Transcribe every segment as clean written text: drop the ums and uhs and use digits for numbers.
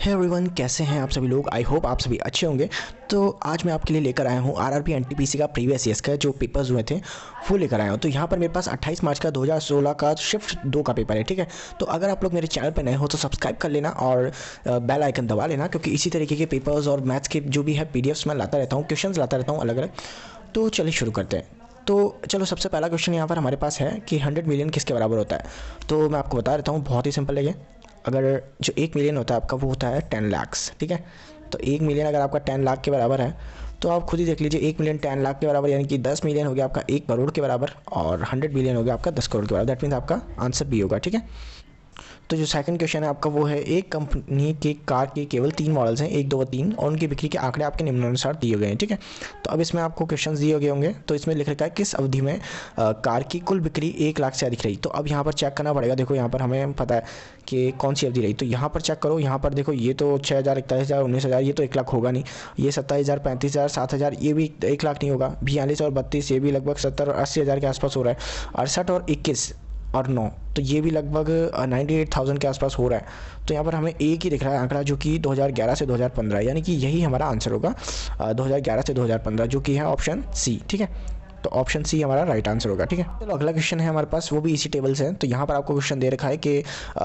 Hey everyone, कैसे हैं आप सभी लोग। आई होप आप सभी अच्छे होंगे। तो आज मैं आपके लिए लेकर आया हूँ आरआरबी एनटीपीसी का प्रीवियस ईयर्स का जो पेपर्स हुए थे वो लेकर आया हूँ। तो यहाँ पर मेरे पास 28 मार्च का 2016 का शिफ्ट 2 का पेपर है, ठीक है। तो अगर आप लोग मेरे चैनल पर नए हो तो सब्सक्राइब कर लेना और बेल आइकन दबा लेना, क्योंकि इसी तरीके के पेपर्स और मैथ्स के जो भी है पीडीएफ्स मैं लाता रहता हूँ, क्वेश्चन लाता रहता हूँ अलग अलग। तो चलिए शुरू करते हैं। तो चलो, सबसे पहला क्वेश्चन यहाँ पर हमारे पास है कि 100 मिलियन किसके बराबर होता है। तो मैं आपको बता देता हूँ, बहुत ही सिंपल है ये। अगर जो 1 मिलियन होता है आपका वो होता है 10 लाख्स, ठीक है। तो 1 मिलियन अगर आपका 10 लाख के बराबर है तो आप खुद ही देख लीजिए, 1 मिलियन 10 लाख के बराबर, यानी कि 10 मिलियन हो गया आपका 1 करोड़ के बराबर, और 100 मिलियन हो गया आपका 10 करोड़ के बराबर। दैट मीन्स आपका आंसर बी होगा, ठीक है। तो जो सेकंड क्वेश्चन है आपका वो है, एक कंपनी के कार के केवल 3 मॉडल्स हैं, 1, 2 व 3, और उनकी बिक्री के आंकड़े आपके निम्नानुसार दिए गए हैं, ठीक है। तो अब इसमें आपको क्वेश्चंस दिए गए होंगे। तो इसमें लिख रखा है किस अवधि में कार की कुल बिक्री 1 लाख से अधिक रही। तो अब यहाँ पर चेक करना पड़ेगा। देखो यहाँ पर हमें पता है कि कौन सी अवधि रही। तो यहाँ पर चेक करो, यहाँ पर देखो ये तो 6,000, 41,000, 19,000, ये तो 1 लाख होगा नहीं। ये 27,000, 35,000, 7,000, ये भी 1 लाख नहीं होगा। 42 और 32 ये भी लगभग 70 और 80,000 के आसपास हो रहा है। 68 और 21 और 9 तो ये भी लगभग 98,000 के आसपास हो रहा है। तो यहाँ पर हमें एक ही दिख रहा है आंकड़ा, जो कि 2011 से 2015, यानी कि यही हमारा आंसर होगा 2011 से 2015, जो कि है ऑप्शन सी, ठीक है। तो ऑप्शन सी हमारा राइट आंसर होगा, ठीक है। चलो अगला क्वेश्चन है हमारे पास, वो भी इसी टेबल से है। तो यहाँ पर आपको क्वेश्चन दे रखा है कि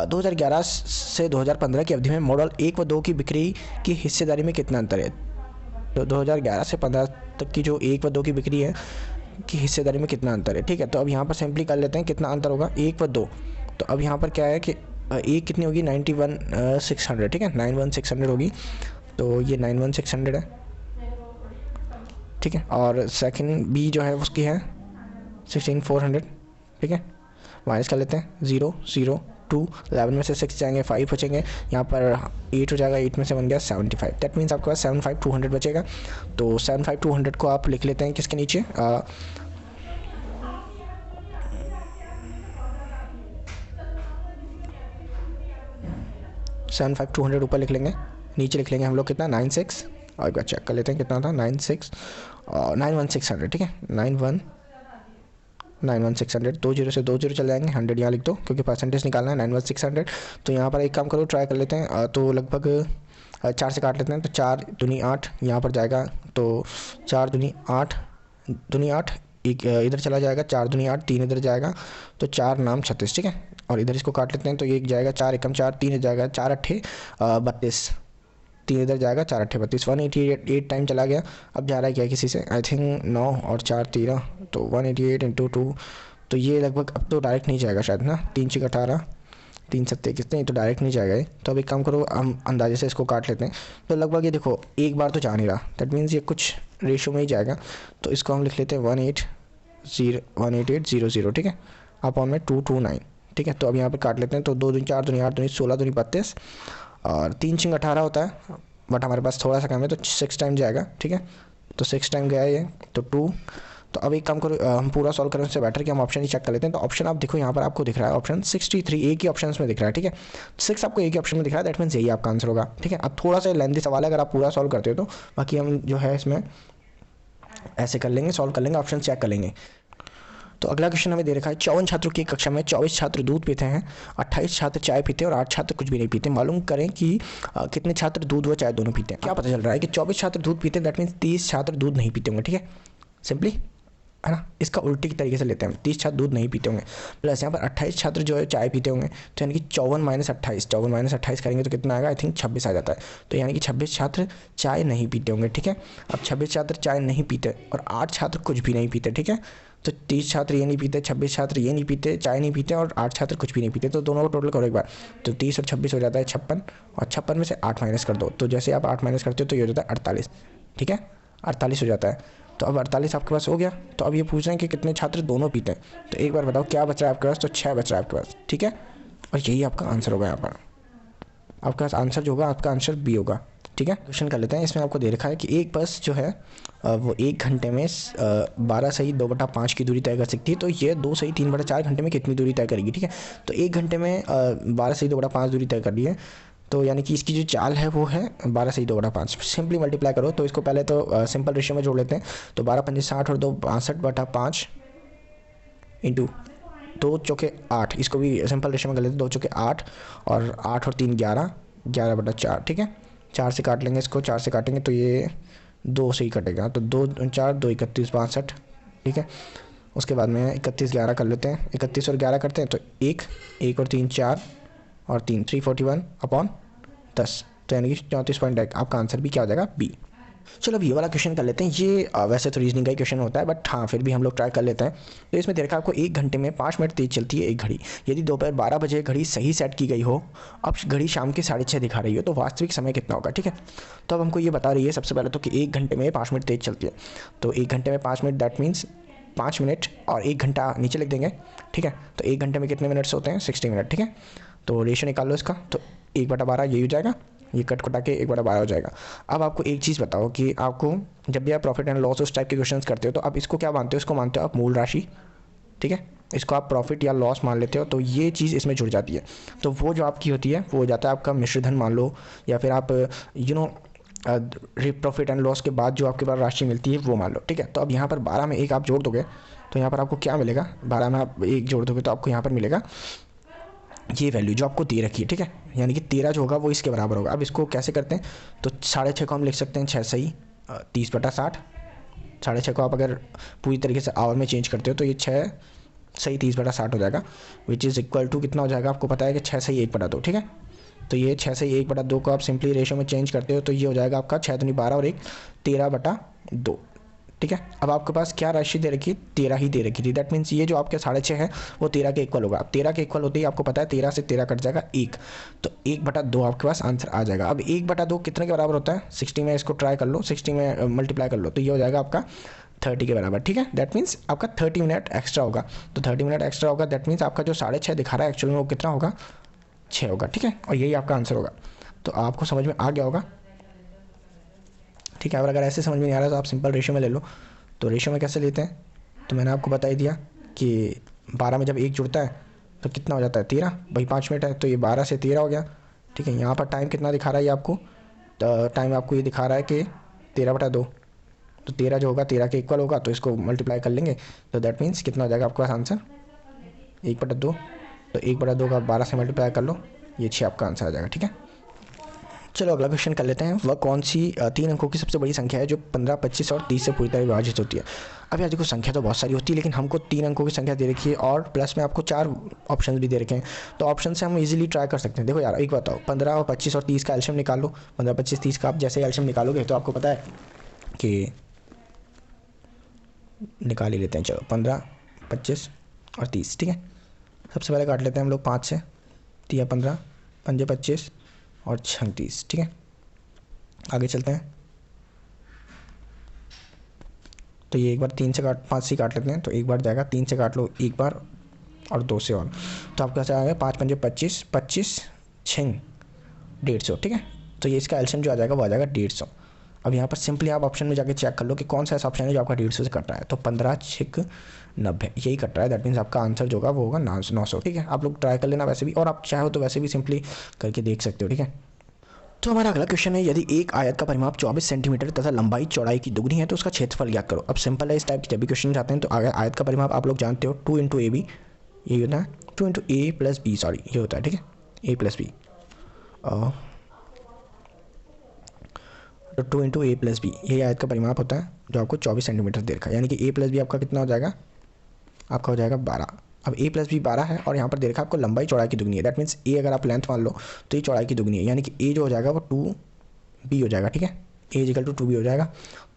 2011 से 2015 की अवधि में मॉडल 1 व 2 की बिक्री की हिस्सेदारी में कितना अंतर है। तो 2011 से 15 तक की जो 1 व 2 की बिक्री है की हिस्सेदारी में कितना अंतर है, ठीक है। तो अब यहाँ पर सिंपली कर लेते हैं कितना अंतर होगा 1 व 2। तो अब यहाँ पर क्या है कि एक कितनी होगी 91,600, ठीक है, 91,600 होगी। तो ये 91,600 है, ठीक है। और सेकंड बी जो है उसकी है 16,400, ठीक है। माइनस कर लेते हैं 0, 0, 2, 11 में से 6 जाएंगे, 5 बचेंगे। यहाँ पर 8 हो जाएगा, 8 में से बन गया 75। दैट मीन्स आपके पास 75,200 बचेगा। तो 75,200 को आप लिख लेते हैं किसके नीचे, 75,200 ऊपर लिख लेंगे, नीचे लिख लेंगे हम लोग कितना 96। और एक बार चेक कर लेते हैं कितना था 96 और 91,600, ठीक है। 91,600, 2 जीरो से 2 जीरो चल जाएंगे, 100 यहाँ लिख दो क्योंकि परसेंटेज निकालना है। 91,600। तो यहाँ पर एक काम करो, ट्राई कर लेते हैं। तो लगभग 4 से काट लेते हैं। तो 4 दूनी 8 यहाँ पर जाएगा। तो 4 दूनी 8, दूनी 8 एक इधर चला जाएगा, 4 दूनी 8, 3 इधर जाएगा। तो 4 नाम 36, ठीक है। और इधर इसको काट लेते हैं। तो ये एक जाएगा 4 एकम 4, 3 जाएगा 4 अट्ठे 32, 3 इधर जाएगा 4 अट्ठे 32, 188 टाइम चला गया। अब जा रहा है क्या किसी से, आई थिंक 9 और 4 13, तो 188 इंटू 2। तो ये लगभग अब तो डायरेक्ट नहीं जाएगा शायद ना, 3 6 18, 3 7 कितने, तो डायरेक्ट नहीं जाएगा ये। तो अब एक काम करो, हम अंदाजे से इसको काट लेते हैं। तो लगभग ये देखो एक बार तो जा नहीं रहा, दैट मीन्स ये कुछ रेशो में ही जाएगा। तो इसको हम लिख लेते हैं 188,000, ठीक है, अपॉन में 229, ठीक है। तो अब यहाँ पे काट लेते हैं। तो 2 दूनी 4 दूनी 8 दूनी 16 दूनी 32 और 3 6 18 होता है, बट हमारे पास थोड़ा सा कम है तो 6 टाइम जाएगा, ठीक है। तो 6 टाइम गया ये, तो 2। तो अब एक काम करो, हम पूरा सॉल्व करें उससे बेटर कि हम ऑप्शन ही चेक कर लेते हैं। तो ऑप्शन आप देखो यहाँ पर आपको दिख रहा है ऑप्शन 63, एक ही ऑप्शन में दिख रहा है, ठीक है। 6 आपको एक ही ऑप्शन में दिख रहा है, दैट मीन्स यही आपका आंसर होगा, ठीक है। अब थोड़ा सा लेंथी सवाल है, अगर आप पूरा सॉल्व करते हो तो, बाकी हम जो है इसमें ऐसे कर लेंगे, सॉल्व कर लेंगे, ऑप्शन चेक कर लेंगे। तो अगला क्वेश्चन हमें दे रखा है, 54 छात्रों की कक्षा में 24 छात्र दूध पीते हैं, 28 छात्र चाय पीते हैं और 8 छात्र कुछ भी नहीं पीते। मालूम करें कि कितने छात्र दूध व चाय दोनों पीते हैं। क्या पता चल रहा है कि 24 छात्र दूध पीते हैं, दैट मीन्स 30 छात्र दूध नहीं पीते होंगे, ठीक है। सिंपली है ना, इसका उल्टी की तरीके से लेते हैं, 30 छात्र दूध नहीं पीते होंगे, प्लस यहाँ पर 28 छात्र जो है चाय पीते होंगे। तो यानी कि 54 माइनस 28, 54 माइनस 28 करेंगे तो कितना आएगा, आई थिंक 26 आ जाता है। तो यानी कि 26 छात्र चाय नहीं पीते होंगे, ठीक है। अब 26 छात्र चाय नहीं पीते और 8 छात्र कुछ भी नहीं पीते, ठीक है। तो 30 छात्र ये नहीं पीते, 26 छात्र ये नहीं पीते, चाय नहीं पीते, और 8 छात्र कुछ भी नहीं पीते। तो दोनों को टोटल करो एक बार। तो 30 और 26 हो जाता है 56, और 56 में से 8 माइनस कर दो। तो जैसे आप 8 माइनस करते हो तो ये हो जाता है 48, ठीक है, 48 हो जाता है। तो अब 48 आपके पास हो गया। तो अब ये पूछ रहे हैं कि कितने छात्र दोनों पीते हैं। तो एक बार बताओ क्या बच रहा है आपके पास, तो 6 बच रहा है आपके पास, ठीक है। और यही आपका आंसर होगा। यहाँ पर आपका आंसर जो होगा, आपका आंसर बी होगा, ठीक है। क्वेश्चन कर लेते हैं। इसमें आपको दे रखा है कि एक बस जो है वो 1 घंटे में 12 सही 2/5 की दूरी तय कर सकती है। तो ये 2 सही 3/4 घंटे में कितनी दूरी तय करेगी, ठीक है। तो 1 घंटे में 12 सही 2/5 दूरी तय कर ली है। तो यानी कि इसकी जो चाल है वो है 12 सही 2/5। सिंपली मल्टीप्लाई करो। तो इसको पहले तो सिंपल रेशियो में जोड़ लेते हैं। तो 12 पंजे 60 और 2 62/5 इंटू 2 चौके 8, इसको भी सिंपल रेशियो में कर लेते हैं। 2 चौके 8 और 8 और 3 11, 11/4, ठीक है। 4 से काट लेंगे इसको, 4 से काटेंगे तो ये 2 से ही कटेगा, तो 2 4 2 31 62, ठीक है। उसके बाद में 31 11 कर लेते हैं, 31 और 11 करते हैं तो 1 और 3 4 और 3 341/10, तो यानी कि 34.1। आपका आंसर भी क्या हो जाएगा? बी। चलो अब ये वाला क्वेश्चन कर लेते हैं। ये वैसे तो रीजनिंग का ही क्वेश्चन होता है, बट हाँ फिर भी हम लोग ट्राई कर लेते हैं। तो इसमें देखा आपको 1 घंटे में 5 मिनट तेज चलती है एक घड़ी। यदि दोपहर 12 बजे घड़ी सही सेट की गई हो, अब घड़ी शाम के 6:30 दिखा रही हो, तो वास्तविक समय कितना होगा? ठीक है, तो अब हमको ये बता रही है सबसे पहले तो कि 1 घंटे में 5 मिनट तेज चलती है। तो 1 घंटे में 5 मिनट, दैट मीन्स 5 मिनट और 1 घंटा नीचे लिख देंगे, ठीक है। तो 1 घंटे में कितने मिनट्स होते हैं? 60 मिनट, ठीक है। तो रेशियो निकाल लो इसका, तो 1/12 यही हो जाएगा, ये कट कटा के 1/12 हो जाएगा। अब आपको एक चीज़ बताओ कि आपको जब भी आप प्रॉफिट एंड लॉस उस टाइप के क्वेश्चंस करते हो, तो आप इसको क्या मानते हो? इसको मानते हो आप मूल राशि, ठीक है। इसको आप प्रॉफिट या लॉस मान लेते हो, तो ये चीज़ इसमें जुड़ जाती है। तो वो जो आपकी होती है वो हो जाता है आपका मिश्रधन मान लो, या फिर आप प्रॉफिट एंड लॉस के बाद जो आपके पास राशि मिलती है वो मान लो, ठीक है। तो अब यहाँ पर 12 में 1 आप जोड़ दोगे तो यहाँ पर आपको क्या मिलेगा? 12 में आप 1 जोड़ दोगे तो आपको यहाँ पर मिलेगा ये वैल्यू जो आपको दे रखी है, ठीक है। यानी कि 13 जो होगा वो इसके बराबर होगा। अब इसको कैसे करते हैं? तो 6.5 को हम लिख सकते हैं 6 सही 30/60। 6.5 को आप अगर पूरी तरीके से आवर में चेंज करते हो तो ये 6 सही 30/60 हो जाएगा, विच इज़ इक्वल टू कितना हो जाएगा? आपको पता है कि 6 सही 1/2, ठीक है। तो ये 6 सही 1/2 को आप सिंपली रेशियो में चेंज करते हो तो ये हो जाएगा आपका 6 दूनी 12 और 1 13/2, ठीक है। अब आपके पास क्या राशि दे रखी है? 13 ही दे रखी थी, दैट मीन्स ये जो आपके 6.5 है वो 13 के इक्वल होगा। अब 13 के इक्वल होते ही आपको पता है 13 से 13 कट जाएगा 1, तो 1/2 आपके पास आंसर आ जाएगा। अब 1/2 कितने के बराबर होता है? 60 में इसको ट्राई कर लो, 60 में मल्टीप्लाई कर लो तो ये हो जाएगा आपका 30 के बराबर, ठीक है। दैट मीन्स आपका 30 मिनट एक्स्ट्रा होगा। तो 30 मिनट एक्स्ट्रा होगा, दैट मीन्स आपका जो 6.5 दिखा रहा है एक्चुअल में वो कितना होगा? 6 होगा, ठीक है। और यही आपका आंसर होगा। तो आपको समझ में आ गया होगा, ठीक है। और अगर ऐसे समझ में नहीं आ रहा तो आप सिंपल रेशियो में ले लो। तो रेशियो में कैसे लेते हैं? तो मैंने आपको बता ही दिया कि 12 में जब 1 जुड़ता है तो कितना हो जाता है? 13, भाई 5 मिनट है तो ये 12 से 13 हो गया, ठीक है। यहाँ पर टाइम कितना दिखा रहा है ये आपको? तो टाइम आपको ये दिखा रहा है कि 13/2, तो 13 जो होगा 13 के इक्वल होगा, तो इसको मल्टीप्लाई कर लेंगे तो दैट मीन्स कितना हो जाएगा आपके पास आंसर? 1/2। तो 1/2 का 12 से मल्टीप्लाई कर लो, ये 6 आपका आंसर आ जाएगा, ठीक है। चलो अगला क्वेश्चन कर लेते हैं। वह कौन सी 3 अंकों की सबसे बड़ी संख्या है जो 15, 25 और 30 से पूरी तरह विभाजित होती है? अब यार देखो संख्या तो बहुत सारी होती है, लेकिन हमको 3 अंकों की संख्या दे रखी है और प्लस में आपको 4 ऑप्शन भी दे रखे हैं। तो ऑप्शन से हम इजीली ट्राई कर सकते हैं। देखो यार एक बताओ, 15 और 25 और 30 का एल्शियम निकाल लो। 15, 25, 30 का आप जैसे एल्शियम निकालोगे तो आपको पता है कि निकाल ही लेते हैं। चलो 15, 25 और 30, ठीक है। सबसे पहले काट लेते हैं हम लोग 5 से, 3 15, 5 25 और 36, ठीक है। आगे चलते हैं। तो ये एक बार 3 से 5 से काट लेते हैं, तो एक बार जाएगा, 3 से काट लो एक बार और 2 से और, तो आपका कैसे आएगा? 5 5 25, 25 6 150, ठीक है। तो ये इसका एल्शियम जो आ जाएगा वो आ जाएगा 150। अब यहाँ पर सिंपली आप ऑप्शन में जाके चेक कर लो कि कौन सा ऐसा ऑप्शन है जो आपका 150 से कट रहा है। तो 15 6 90 यही कट रहा है, दैट मीन्स आपका आंसर जो होगा वो होगा 900, ठीक है। आप लोग ट्राई कर लेना वैसे भी, और आप चाहो तो वैसे भी सिंपली करके देख सकते हो, ठीक है। तो हमारा अगला क्वेश्चन है, यदि एक आयत का परिमाप 24 सेंटीमीटर तथा लंबाई चौड़ाई की दुगनी है तो उसका क्षेत्रफल ज्ञात करो। अब सिंपल है, इस टाइप के जब भी क्वेश्चन आते हैं तो आयत का परिमाप आप लोग जानते हो 2 × AB, ये होता है 2 × A+B, सॉरी ये होता है, ठीक है, A+B। तो 2 × A+B ये आयत का परिमाप होता है जो आपको 24 सेंटीमीटर दे रखा है, यानी कि A+B आपका कितना हो जाएगा? आपका हो जाएगा 12। अब A+B 12 है और यहाँ पर दे रखा है आपको लंबाई चौड़ाई की दुगनी है, दैट मीन्स A अगर आप लेंथ मान लो तो ये चौड़ाई की दुगनी है, यानी कि A जो हो जाएगा वो 2B हो जाएगा, ठीक है। A = 2B हो जाएगा,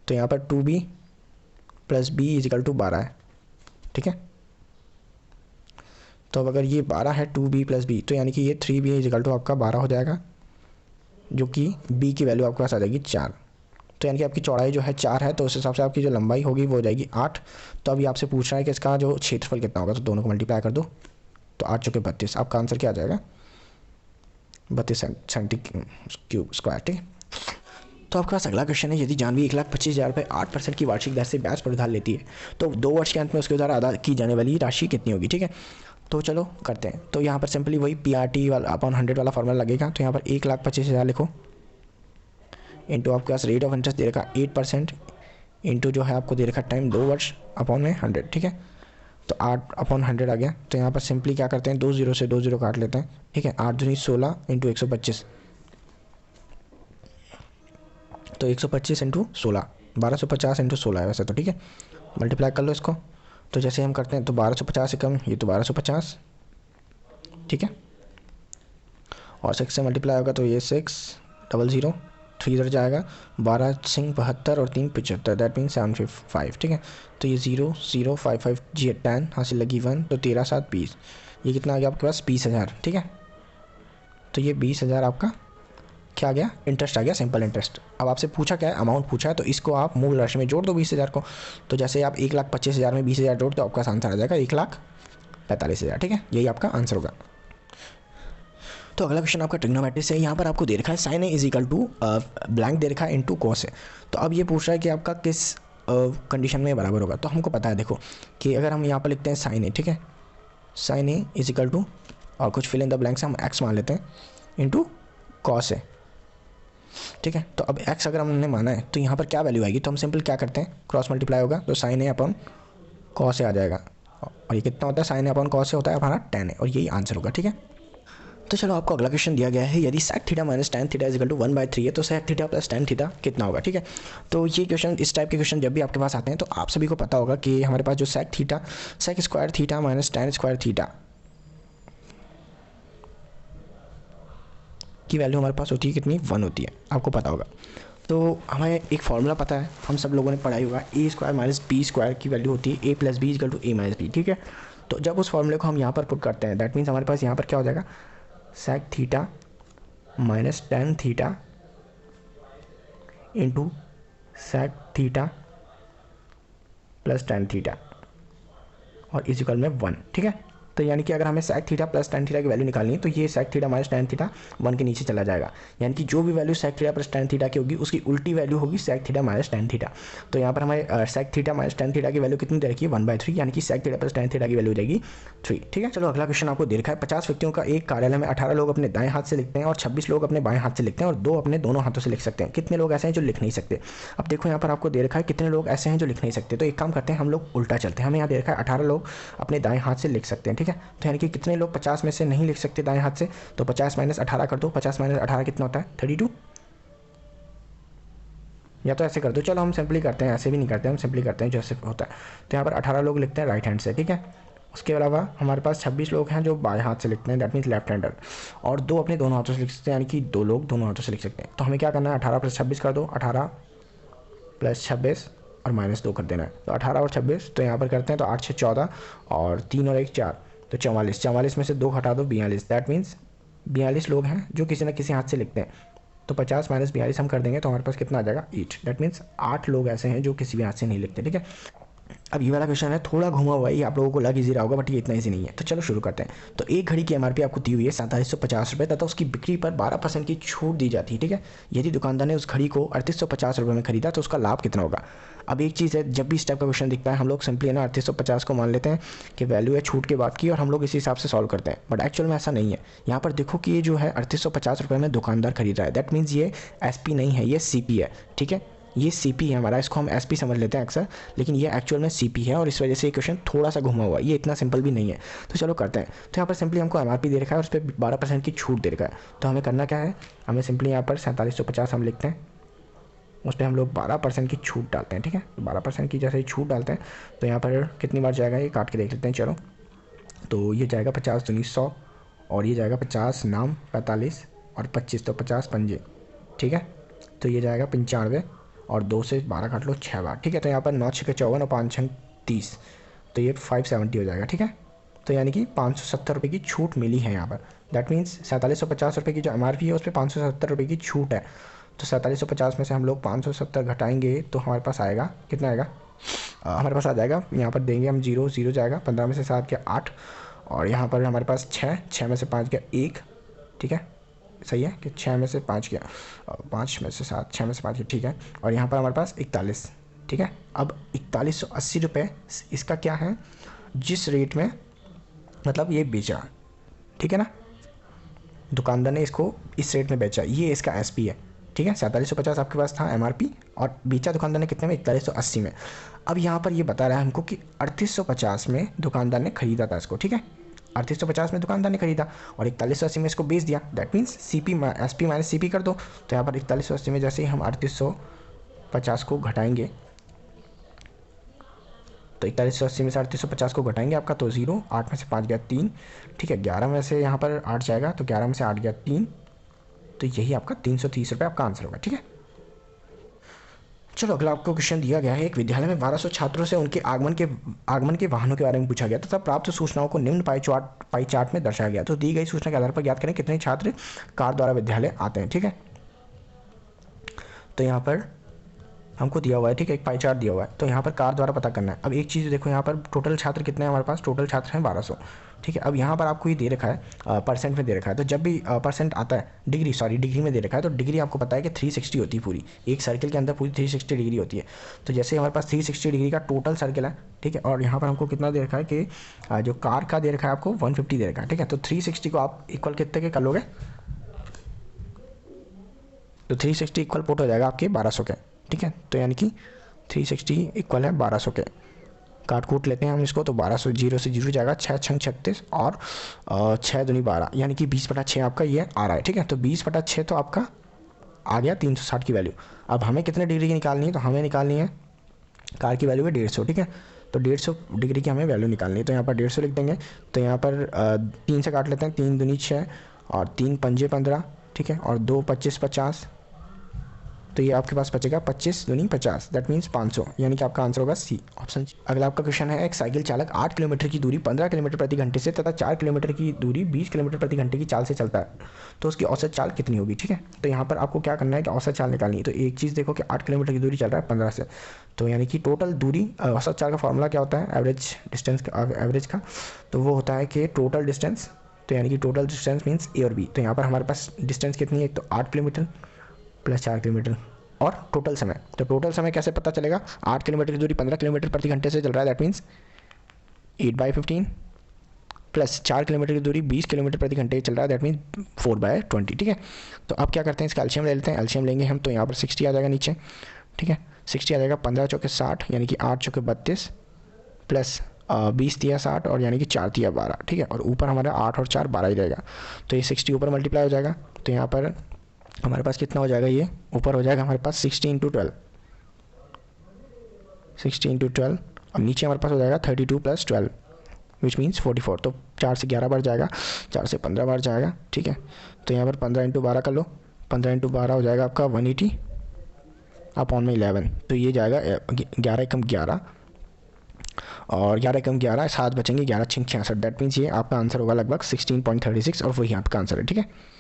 तो यहाँ पर 2B + B = 12 है, ठीक है। तो अब अगर ये 12 है 2B + B, तो यानी कि ये 3B = आपका 12 हो जाएगा, जो कि B की वैल्यू आपके पास आ जाएगी 4। तो यानी कि आपकी चौड़ाई जो है 4 है, तो उस हिसाब से आपकी जो लंबाई होगी वो हो जाएगी 8। तो अभी आपसे पूछ रहा है कि इसका जो क्षेत्रफल कितना होगा, तो दोनों को मल्टीप्लाई कर दो, तो 8 × 32 आपका आंसर क्या आ जाएगा? 32 सेंटी-क्यूब, ठीक है। तो आपके पास अगला क्वेश्चन है, यदि जानवी 1,25,000 रुपये 8% की वार्षिक दर से ब्याज पर उधार लेती है तो 2 वर्ष के अंत में उसके द्वारा अदा की जाने वाली राशि कितनी होगी, ठीक है। तो चलो करते हैं। तो यहाँ पर सिंपली वही PRT वाला /100 वाला फॉर्मूला लगेगा। तो यहाँ पर 1,25,000 लिखो, इंटू आपके पास रेट ऑफ इंटरेस्ट दे रखा 8%, इंटू जो है आपको दे रखा टाइम 2 वर्ष अपॉन में 100, ठीक है। तो 8/100 आ गया। तो यहाँ पर सिंपली क्या करते हैं, 2 0 से 2 0 काट लेते हैं, ठीक है। 8 दूनी 16 × 125, तो 125 इंटू 16, 1250 इंटू 16 है वैसे तो, ठीक है। मल्टीप्लाई कर लो इसको, तो जैसे हम करते हैं तो 1250 से कम, ये तो 1250, ठीक है। और 6 से मल्टीप्लाई होगा तो ये 600, 3 इधर जाएगा, 12 सिंह 72 और 3 75, दैट मीन 755, ठीक है। तो ये 0055 जी 10 हासिल लगी 1, तो 13 7 20, ये कितना आ गया आपके पास 20,000, ठीक है। तो ये 20,000 आपका क्या आ गया, इंटरेस्ट आ गया, सिंपल इंटरेस्ट। अब आपसे पूछा क्या है, अमाउंट पूछा है, तो इसको आप मूल राशि में जोड़ दो 20,000 को। तो जैसे आप 1,25,000 में 20,000 जोड़ दो, आपका आंसर आ जाएगा 1,45,000, ठीक है। यही आपका आंसर होगा। तो अगला क्वेश्चन आपका ट्रिग्नोमेट्री से है। यहाँ पर आपको दे रखा है sine A is equal to blank दे रखा है इनटू कॉस है। तो अब ये पूछ रहा है कि आपका किस कंडीशन में बराबर होगा। तो हमको पता है देखो कि अगर हम यहाँ पर लिखते हैं साइन ए, ठीक है, sine A is equal to और कुछ फिल इन द ब्लैंक से हम एक्स मान लेते हैं इंटू कॉस है, ठीक है। तो अब एक्स अगर हमने माना है तो यहाँ पर क्या वैल्यू आएगी, तो हम सिंपल क्या करते हैं, क्रॉस मल्टीप्लाई होगा तो sign A upon cos A आ जाएगा। और ये कितना होता है, sine A upon cos A होता है हमारा 10 है, और यही आंसर होगा, ठीक है। तो चलो आपको अगला क्वेश्चन दिया गया है, यदि sec theta minus tan theta is equal to 1/3 है तो sec theta plus tan theta कितना होगा, ठीक है। तो ये क्वेश्चन, इस टाइप के क्वेश्चन जब भी आपके पास आते हैं तो आप सभी को पता होगा कि हमारे पास जो sec square theta minus tan square theta की वैल्यू हमारे पास होती है कितनी, 1 होती है, आपको पता होगा। तो हमें एक फॉर्मूला पता है, हम सब लोगों ने पढ़ा ही होगा, A square minus B square की वैल्यू होती है a plus B equal to a minus B, ठीक है। तो जब उस फॉर्मूले को हम यहाँ पर पुट करते हैं, दैट मीन्स हमारे पास यहाँ पर क्या हो जाएगा, sec theta minus tan theta into sec theta plus tan theta और इज इक्वल में 1, ठीक है। तो यानी कि अगर हमें sec theta plus tan theta की वैल्यू निकालनी है तो ये sec theta minus tan theta 1 के नीचे चला जाएगा, यानी कि जो भी value sec theta plus tan theta की होगी उसकी उल्टी वैल्यू होगी sec theta minus tan theta. तो यहाँ पर हमारे sec theta minus tan theta की वैल्यू कितनी दे रखी है, 1/3, यानी कि sec theta plus tan theta की वैल्यू हो जाएगी 3, ठीक है। चलो अगला क्वेश्चन आपको दे रखा है, 50 व्यक्तियों का एक कार्यालय में 18 लोग अपने दाएं हाथ से लिखते हैं और 26 लोग अपने बाएं हाथ से लिखते हैं और 2 अपने दोनों हाथों से लिख सकते हैं। कितने लोग ऐसे हैं जो लिख नहीं सकते। अब देखो यहाँ पर आपको दे रखा है कितने लोग ऐसे हैं जो लिख नहीं सकते, तो एक काम करते हैं, हम लोग उल्टा चलते हैं। हमें यहाँ दे रखा है 18 लोग अपने दाएं हाथ से लिख सकते हैं, ठीक है। तो यानी कि कितने लोग 50 में से नहीं लिख सकते दाएं हाथ से, तो 50 माइनस 18 कर दो, 50 माइनस 18 कितना होता है 32, या तो ऐसे कर दो, चलो हम सिंपली करते हैं, ऐसे भी नहीं करते, हम सिंपली करते हैं जैसे होता है। तो यहाँ पर 18 लोग लिखते हैं राइट हैंड से, ठीक है। उसके अलावा हमारे पास 26 लोग हैं जो बाएं हाथ से लिखते हैं, दैट मीन्स लेफ्ट हैंडर, और 2 अपने दोनों हाथों से लिख सकते हैं, यानी कि 2 लोग दोनों हाथों से लिख सकते हैं। तो हमें क्या करना है, 18 प्लस 26 कर दो, 18 प्लस 26 और माइनस 2 कर देना है। तो 18 और 26 तो यहाँ पर करते हैं, तो 8 6 14 और 3 और 1 4, तो 44, 44 में से 2 हटा दो 42, दैट मीन्स 42 लोग हैं जो किसी न किसी हाथ से लिखते हैं। तो 50 माइनस 42 हम कर देंगे तो हमारे पास कितना आ जाएगा 8, दैट मीन्स 8 लोग ऐसे हैं जो किसी भी हाथ से नहीं लिखते, ठीक है। अब ये वाला क्वेश्चन है थोड़ा घुमा हुआ है, ये आप लोगों को लग इजी रहा होगा, बट ये इतना इजी नहीं है। तो चलो शुरू करते हैं। तो एक घड़ी की एमआरपी आपको दी हुई है 4750 रुपये तथा उसकी बिक्री पर 12% की छूट दी जाती है, ठीक है। यदि दुकानदार ने उस घड़ी को 3850 रुपये में खरीदा तो उसका लाभ कितना होगा। अब एक चीज़ है, जब भी इस टाइप का क्वेश्चन दिखता है हम लोग सिंपली है ना 3850 को मान लेते हैं कि वैल्यू है छूट के बाद की, और हम लोग इसी हिसाब से सॉल्व करते हैं, बट एक्चुअल में ऐसा नहीं है। यहाँ पर देखो कि ये जो है 3850 रुपये में दुकानदार खरीद रहा है, दैट मीन्स ये एसपी नहीं है, ये सीपी है, ठीक है। ये सीपी है हमारा, इसको हम एसपी समझ लेते हैं अक्सर, लेकिन ये एक्चुअल में सीपी है, और इस वजह से ये क्वेश्चन थोड़ा सा घुमा हुआ है, ये इतना सिंपल भी नहीं है। तो चलो करते हैं। तो यहाँ पर सिंपली हमको एमआरपी दे रखा है और उस पर 12% की छूट दे रखा है। तो हमें करना क्या है, हमें सिंपली यहाँ पर 4750 हम लिखते हैं, उस पर हम लोग 12% की छूट डालते हैं, ठीक है। 12% की जैसे ही छूट डालते हैं तो यहाँ पर कितनी बार जाएगा, ये काट के देख लेते हैं, चलो। तो ये जाएगा 50 दूनी 100, और ये जाएगा 50 नाम 45 और 25, तो 50 पंजे, ठीक है। तो ये जाएगा 95 और 2 से 12 काट लो 6 बार, ठीक है। तो यहाँ पर 9 6 54 और 5 6 30, तो ये 570 हो जाएगा, ठीक है। तो यानी कि 570 रुपये की छूट मिली है यहाँ पर, दैट मीन्स 4750 रुपये की जो एमआरपी है उस पर 570 रुपये की छूट है। तो 4750 में से हम लोग 570 घटाएंगे तो हमारे पास आएगा कितना आएगा, हमारे पास आ जाएगा, यहाँ पर देंगे हम 0 0 जाएगा, 15 में से 7 गया 8, और यहाँ पर हमारे पास 6 में से 5 गया 1, ठीक है। सही है कि 6 में से 5 गया, 5 में से 7, 6 में से 5 गया, ठीक है। और यहाँ पर हमारे पास 41, ठीक है। अब 4180 रुपये इसका क्या है, जिस रेट में मतलब ये बेचा, ठीक है ना, दुकानदार ने इसको इस रेट में बेचा, ये इसका एसपी है, ठीक है। 4750 आपके पास था एमआरपी और बेचा दुकानदार ने कितने में, 4180 में। अब यहाँ पर ये बता रहा है हमको कि 3850 में दुकानदार ने खरीदा था इसको, ठीक है। 3850 में दुकानदार ने खरीदा और 4180 में इसको बेच दिया। That means SP minus CP कर दो। तो यहाँ पर 4180 में जैसे ही हम 3850 को घटाएंगे, तो 4180 में से 3850 को घटाएंगे आपका, तो 0, 8 में से 5 गया 3, ठीक है। 11 में से यहाँ पर 8 जाएगा, तो 11 में से 8 गया 3, तो यही आपका 330 रुपये आपका आंसर होगा, ठीक है। चलो अगला आपको क्वेश्चन दिया गया है। एक विद्यालय में 1200 छात्रों से उनके आगमन के वाहनों के बारे में पूछा गया तथा प्राप्त सूचनाओं को निम्न पाई चार्ट में दर्शाया गया। तो दी गई सूचना के आधार पर ज्ञात करें कितने छात्र कार द्वारा विद्यालय आते हैं, ठीक है। तो यहाँ पर हमको दिया हुआ है, ठीक है, एक पाई चार्ट दिया हुआ है, तो यहाँ पर कार द्वारा पता करना है। अब एक चीज़ देखो, यहाँ पर टोटल छात्र कितने हैं हमारे पास, टोटल छात्र हैं 1200, ठीक है। अब यहाँ पर आपको ये दे रखा है परसेंट में दे रखा है, तो जब भी परसेंट आता है डिग्री में दे रखा है, तो डिग्री आपको पता है कि 360 होती है पूरी, एक सर्किल के अंदर पूरी 360 डिग्री होती है। तो जैसे हमारे पास 360 डिग्री का टोटल सर्किल है, ठीक है, और यहाँ पर हमको कितना दे रखा है कि जो कार का दे रखा है आपको 150 दे रखा है, ठीक है। तो 360 को आप इक्वल कितने के कर लोगे, तो 360 इक्वल पुट हो जाएगा आपके 1200 के, ठीक है। तो यानी कि 360 इक्वल है 1200 के, काट कूट लेते हैं हम इसको, तो 1200 जीरो से जीरो जाएगा, 6 छंग 36 और 6 दूनी 12, यानी कि 20/6 आपका ये आ रहा है, ठीक है। तो 20/6 तो आपका आ गया 360 की वैल्यू। अब हमें कितने डिग्री की निकालनी है, तो हमें निकालनी है कार की वैल्यू है 150, ठीक है। तो 150 डिग्री की हमें वैल्यू निकालनी है, तो यहाँ पर 150 लिख देंगे। तो यहाँ पर 3 से काट लेते हैं, 3 दूनी 6 और 3 पंजे 15, ठीक है, और 2 25 50, तो ये आपके पास बचेगा 25 दूनी 50, दैट मीन्स 500, यानी कि आपका आंसर होगा सी, ऑप्शन। अगला आपका क्वेश्चन है, एक साइकिल चालक 8 किलोमीटर की दूरी 15 किलोमीटर प्रति घंटे से तथा 4 किलोमीटर की दूरी 20 किलोमीटर प्रति घंटे की चाल से चलता है, तो उसकी औसत चाल कितनी होगी, ठीक है। तो यहाँ पर आपको क्या करना है कि औसत चाल निकालनी है। तो एक चीज़ देखो कि 8 किलोमीटर की दूरी चल रहा है 15 से, तो यानी कि टोटल दूरी, औसत चाल का फॉर्मूला क्या होता है, एवरेज डिस्टेंस एवरेज का, तो वो होता है कि टोटल डिस्टेंस, तो यानी कि टोटल डिस्टेंस मीन्स ए और बी। तो यहाँ पर हमारे पास डिस्टेंस कितनी है, एक तो 8 किलोमीटर प्लस 4 किलोमीटर और टोटल समय। तो टोटल समय कैसे पता चलेगा, 8 किलोमीटर की दूरी 15 किलोमीटर प्रति घंटे से चल रहा है, दैट मीन्स 8/15 प्लस 4 किलोमीटर की दूरी 20 किलोमीटर प्रति घंटे चल रहा है, दैट मीन्स 4/20, ठीक है। तो अब क्या करते हैं, इसका एलसीएम ले लेते हैं। एलसीएम लेंगे हम, तो यहाँ पर 60 आ जाएगा नीचे, ठीक है, 60 आ जाएगा, 15 चौके 60, यानी कि 8 चौके 32 प्लस 20 तिया 60 और यानी कि 4 तिया 12, ठीक है, और ऊपर हमारा 8 और 4 12 ही रहेगा, तो ये 60 ऊपर मल्टीप्लाई हो जाएगा। तो यहाँ पर हमारे पास कितना हो जाएगा, ये ऊपर हो जाएगा हमारे पास 60 × 12, 60 × 12, और नीचे हमारे पास हो जाएगा 32 + 12 विच मीन्स 44। तो 4 से 11 बार जाएगा, 4 से 15 बार जाएगा, ठीक है। तो यहाँ पर 15 × 12 कर लो, 15 × 12 हो जाएगा आपका 180 अपॉन में 11, तो ये जाएगा 11 एकम 11 और 11 एकम 11, 7 बचेंगे, 11 छंग 66, दैट मीन्स ये आपका आंसर होगा लगभग 16.36 और वही आपका आंसर है, ठीक है।